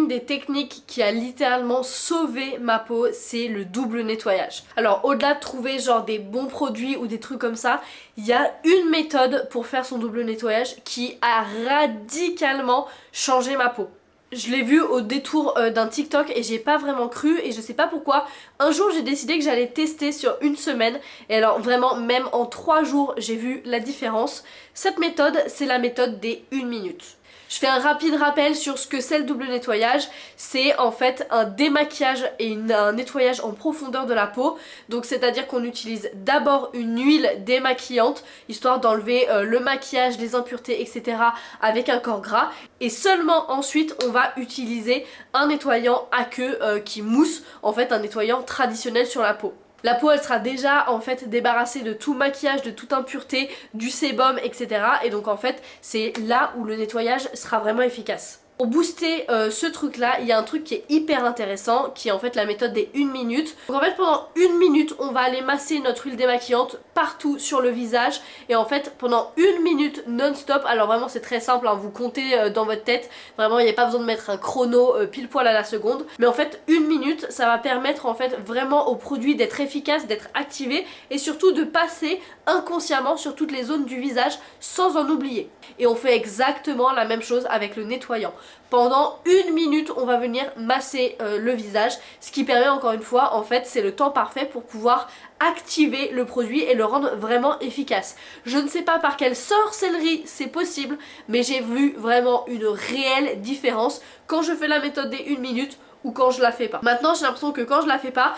une des techniques qui a littéralement sauvé ma peau, c'est le double nettoyage. Alors au-delà de trouver genre des bons produits ou des trucs comme ça, il y a une méthode pour faire son double nettoyage qui a radicalement changé ma peau. Je l'ai vu au détour d'un TikTok et j'ai pas vraiment cru et je sais pas pourquoi. Un jour j'ai décidé que j'allais tester sur une semaine et alors vraiment même en 3 jours j'ai vu la différence. Cette méthode c'est la méthode des 1 minute. Je fais un rapide rappel sur ce que c'est le double nettoyage. C'est en fait un démaquillage et un nettoyage en profondeur de la peau. Donc c'est à dire qu'on utilise d'abord une huile démaquillante histoire d'enlever le maquillage, les impuretés etc. avec un corps gras. Et seulement ensuite on va utiliser un nettoyant à queue qui mousse, en fait un nettoyant traditionnel sur la peau. La peau elle sera déjà en fait débarrassée de tout maquillage, de toute impureté, du sébum etc. Et donc en fait c'est là où le nettoyage sera vraiment efficace. Pour booster ce truc là, il y a un truc qui est hyper intéressant qui est en fait la méthode des 1 minute. Donc en fait pendant 1 minute on va aller masser notre huile démaquillante partout sur le visage et en fait pendant 1 minute non-stop. Alors vraiment c'est très simple hein, vous comptez dans votre tête, vraiment il n'y a pas besoin de mettre un chrono pile poil à la seconde. Mais en fait 1 minute ça va permettre en fait vraiment au produit d'être efficace, d'être activé et surtout de passer inconsciemment sur toutes les zones du visage sans en oublier. Et on fait exactement la même chose avec le nettoyant. Pendant 1 minute on va venir masser le visage, ce qui permet encore une fois en fait c'est le temps parfait pour pouvoir activer le produit et le rendre vraiment efficace. Je ne sais pas par quelle sorcellerie c'est possible mais j'ai vu vraiment une réelle différence quand je fais la méthode des 1 minute ou quand je la fais pas. Maintenant j'ai l'impression que quand je la fais pas,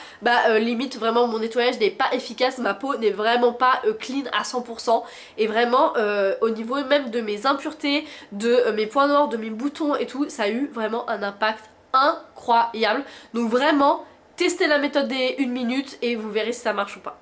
limite vraiment mon nettoyage n'est pas efficace, ma peau n'est vraiment pas clean à 100% et vraiment au niveau même de mes impuretés, de mes points noirs, de mes boutons et tout, ça a eu vraiment un impact incroyable. Donc vraiment testez la méthode des 1 minute et vous verrez si ça marche ou pas.